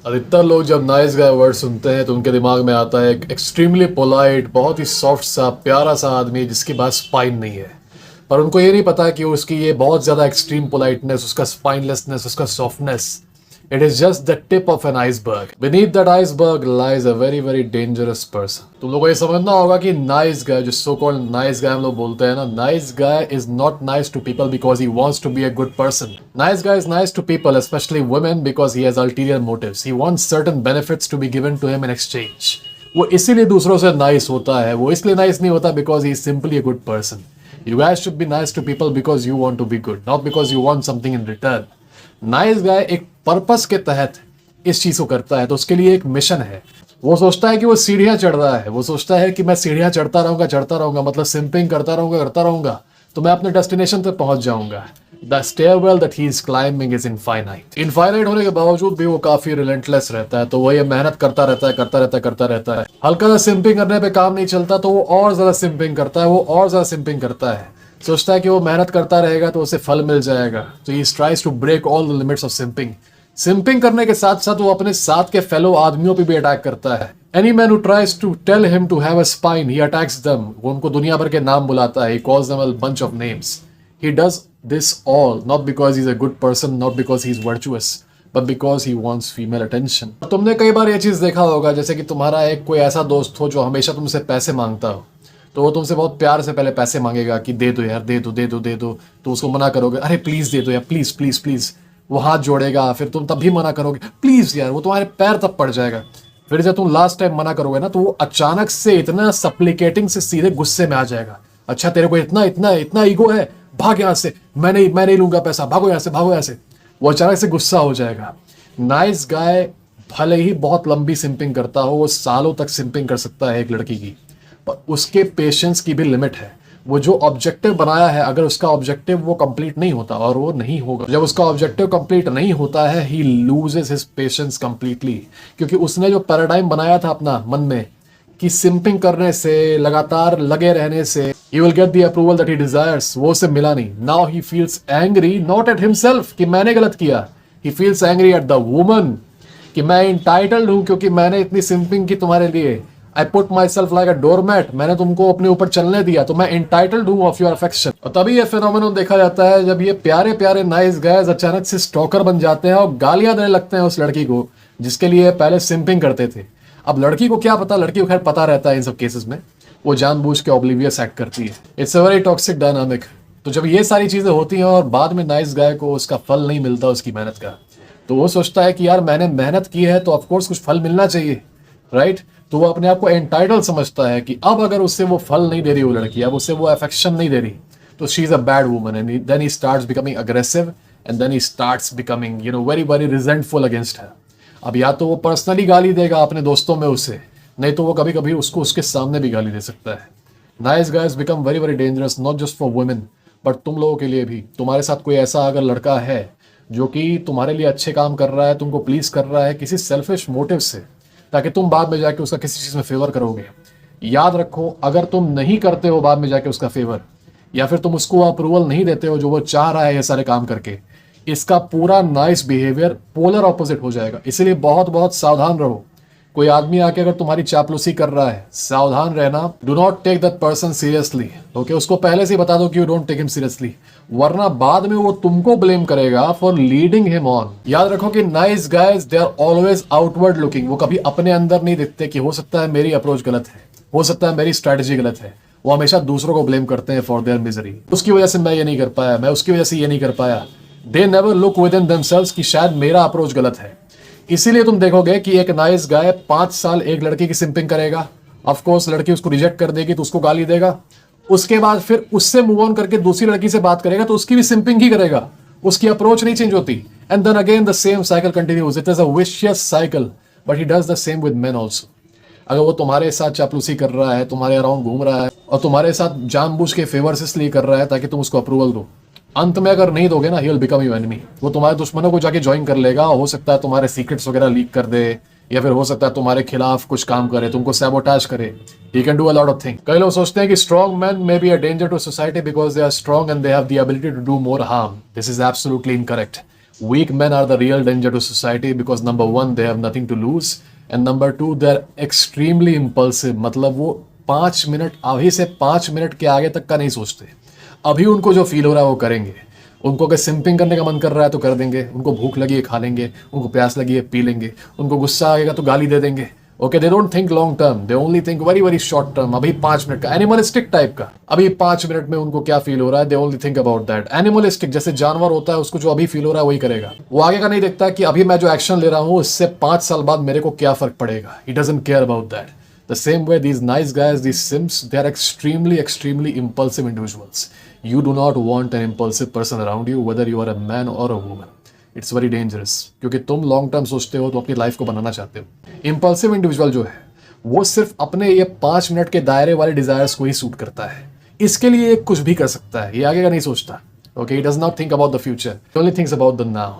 अधिकतर लोग जब नाइस गाय वर्ड सुनते हैं तो उनके दिमाग में आता है एक एक्सट्रीमली पोलाइट, बहुत ही सॉफ्ट सा प्यारा सा आदमी जिसके पास स्पाइन नहीं है। पर उनको ये नहीं पता कि उसकी ये बहुत ज़्यादा एक्सट्रीम पोलाइटनेस, उसका स्पाइनलेसनेस, उसका softness, it is just the tip of an iceberg. Beneath that iceberg lies a very very dangerous person. तुम लोगों को ये समझना होगा कि नाइस गाय, जो सो कॉल्ड नाइस गाय हम लोग बोलते हैं ना, nice guy is not nice to people because he wants to be a good person. Nice guy is nice to people, specially women, because he has ulterior motives. He wants certain benefits to be given to him in exchange. वो इसीलिए दूसरों से nice होता है। वो इसलिए nice नहीं होता because he is simply a good person. You guys should be nice to people because you want to be good, not because you want something in return. Nice guy एक purpose के तहत इस चीज को करता है, तो उसके लिए एक मिशन है। वो सोचता है कि वो सीढ़ियां चढ़ रहा है, वो सोचता है कि मैं सीढ़ियां चढ़ता रहूंगा, मतलब सिंपिंग करता रहूंगा, तो मैं अपने डेस्टिनेशन तक पहुंच जाऊंगा। The stairwell that he is climbing is infinite. Infinite होने के बावजूद भी वो काफी रिलेंटलेस रहता है, तो वो ये मेहनत करता रहता है। हल्का सा सिंपिंग करने पे काम नहीं चलता तो वो और ज्यादा सिंपिंग करता है, सोचता है कि वो मेहनत करता रहेगा तो उसे फल मिल जाएगा। तो he tries to break all the limits of simping करने के साथ साथ वो अपने साथ के फेलो आदमियों पे भी अटैक करता है। Any man who tries to tell him to have a spine, he attacks them. वो उनको दुनिया भर के नाम बुलाता है, he calls them a bunch of names. He does this all not because he is a good person, not because he is virtuous, but because he wants female attention. तुमने कई बार ये चीज देखा होगा, जैसे कि तुम्हारा एक कोई ऐसा दोस्त हो जो हमेशा तुमसे पैसे मांगता हो, तो वो तुमसे बहुत प्यार से पहले पैसे मांगेगा कि दे दो यार, दे दो। तो उसको मना करोगे, अरे प्लीज दे दो यार, प्लीज प्लीज प्लीज। वो हाथ जोड़ेगा, फिर तुम तब भी मना करोगे, प्लीज यार, वो तुम्हारे पैर तब पड़ जाएगा। फिर जब तुम लास्ट टाइम मना करोगे ना, तो वो अचानक से इतना सप्लिकेटिंग से सीधे गुस्से में आ जाएगा। अच्छा तेरे को इतना इतना इतना ईगो है, भाग यहाँ से, मैं नहीं लूंगा पैसा, भागो यहाँ से। वो अचानक से गुस्सा हो जाएगा। नाइस गाय भले ही बहुत लंबी सिंपिंग करता हो, वो सालों तक सिंपिंग कर सकता है एक लड़की की, पर उसके पेशेंस की भी लिमिट है। वो जो ऑब्जेक्टिव बनाया है, अगर उसका ऑब्जेक्टिव वो कंप्लीट नहीं होता, और वो नहीं होगा, जब उसका ऑब्जेक्टिव कंप्लीट नहीं होता है, ही लूजेस हिज पेशेंस कंप्लीटली। क्योंकि उसने जो पैराडाइम बनाया था अपना मन में कि सिंपिंग करने से, लगातार लगे रहने से he will get the approval that he desires, वो उसे मिला नहीं। Now he feels angry not at himself कि मैंने गलत किया, he feels angry at the woman कि मैं इंटाइटल्ड हूं क्योंकि मैंने इतनी सिंपिंग की तुम्हारे लिए। I put myself like a doormat, मैंने तुमको अपने ऊपर चलने दिया, तो मैं entitled हूँ of your affection। और तभी ये phenomenon देखा जाता है जब ये प्यारे प्यारे नाइस गायज अचानक से स्टॉकर बन जाते हैं और गालियां देने लगते हैं उस लड़की को जिसके लिए पहले सिंपिंग करते थे। अब लड़की को क्या पता, लड़की को खैर पता रहता है इन सब केसेस में, वो जानबूझ के ऑब्लिवियस एक्ट करती है। It's a very toxic dynamic. तो जब ये सारी चीजें होती हैं और बाद में नाइस गाय को उसका फल नहीं मिलता उसकी मेहनत का, तो वो सोचता है कि यार मैंने मेहनत की है तो ऑफकोर्स कुछ फल मिलना चाहिए, राइट। तो वो अपने आप को एंटाइटल समझता है कि अब अगर उससे वो फल नहीं दे रही वो लड़की, अब उससे वो अफेक्शन नहीं दे रही, तो she is a bad woman. And then he starts becoming aggressive and then he starts becoming very very resentful against her. अब या तो वो पर्सनली गाली देगा अपने दोस्तों में उसे, नहीं तो वो कभी कभी उसको उसके सामने भी गाली दे सकता है। Nice guys become very very dangerous, not just for women but तुम लोगों के लिए भी। तुम्हारे साथ कोई ऐसा अगर लड़का है जो कि तुम्हारे लिए अच्छे काम कर रहा है, तुमको प्लीज कर रहा है किसी सेल्फिश मोटिव से, ताकि तुम बाद में जाके उसका किसी चीज में फेवर करोगे, याद रखो अगर तुम नहीं करते हो बाद में जाके उसका फेवर, या फिर तुम उसको अप्रूवल नहीं देते हो जो वो चाह रहा है ये सारे काम करके, इसका पूरा नाइस बिहेवियर पोलर ऑपोजिट हो जाएगा। इसीलिए बहुत बहुत सावधान रहो। कोई आदमी आके अगर तुम्हारी चापलूसी कर रहा है, सावधान रहना, do not take that person seriously. Okay, उसको पहले से ही बता दो कि you don't take him seriously, वरना बाद में वो तुमको ब्लेम करेगा फॉर लीडिंग हिम ऑन। याद रखो कि nice guys they are always outward looking. वो कभी अपने अंदर नहीं दिखते कि हो सकता है मेरी अप्रोच गलत है, हो सकता है मेरी स्ट्रैटेजी गलत है। वो हमेशा दूसरों को ब्लेम करते हैं फॉर देयर मिजरी। उसकी वजह से मैं ये नहीं कर पाया, मैं उसकी वजह से ये नहीं कर पाया। They never look with in themselves कि शायद मेरा अप्रोच गलत है। इसीलिए तुम देखोगे कि एक नाइस गाय 5 साल एक लड़की की सिंपिंग करेगा, ऑफ कोर्स लड़की उसको रिजेक्ट कर देगी तो उसको गाली देगा, उसके बाद फिर उससे मूव ऑन करके दूसरी लड़की से बात करेगा तो उसकी भी सिंपिंग ही करेगा, उसकी अप्रोच नहीं चेंज होती। And then again the same cycle continues. It is a vicious cycle but he does the same with men also. अगर वो तुम्हारे साथ चापलूसी कर रहा है, तुम्हारे अराउंड घूम रहा है और तुम्हारे साथ जानबूझ के फेवर्स इसलिए कर रहा है ताकि तुम उसको अप्रूवल दो, अंत में अगर नहीं दोगे ना, he will become your enemy. वो तुम्हारे दुश्मनों को जाके ज्वाइन कर लेगा, हो सकता है तुम्हारे सीक्रेट्स वगैरह लीक कर दे, या फिर हो सकता है तुम्हारे खिलाफ कुछ काम करे, तुमको सैबोटाज करे। He can do a lot of thing. कई लोग सोचते हैं कि strong man may be a danger to society because they are strong and they have the ability to do more harm. This is absolutely incorrect. Weak men are the real danger to society because number one, they have nothing to lose, and number two, they're extremely impulsive. मतलब वो 5 minute अभी से 5 minute के आगे तक का नहीं सोचते. अभी उनको जो फील हो रहा है वो करेंगे. उनको अगर सिंपिंग करने का मन कर रहा है तो कर देंगे. उनको भूख लगी है खा लेंगे. उनको प्यास लगी है पी लेंगे. उनको गुस्सा आएगा तो गाली दे देंगे. Okay, they don't think long term, they only think very very short term. अभी 5 मिनट का एनिमलिस्टिक टाइप का, अभी 5 मिनट में उनको क्या फील हो रहा है, they only think about that. Animalistic जैसे जानवर होता है, उसको जो अभी फील हो रहा है वही करेगा. वो आगे का नहीं देखता कि अभी मैं जो एक्शन ले रहा हूँ उससे 5 साल बाद मेरे को क्या फर्क पड़ेगा. He doesn't care about that. The same way, these nice guys, these simps, they are extremely impulsive individuals. You do not want an impulsive person around you, whether you are a man or a woman. It's very dangerous. क्योंकि तुम long term सोचते हो तो अपनी life को बनाना चाहते हो. Impulsive individual जो है वो सिर्फ अपने ये 5 मिनट के दायरे वाले डिजायर्स को ही सूट करता है. इसके लिए ये कुछ भी कर सकता है. ये आगे का नहीं सोचता. Okay, he does not think about the future. He only thinks about the now.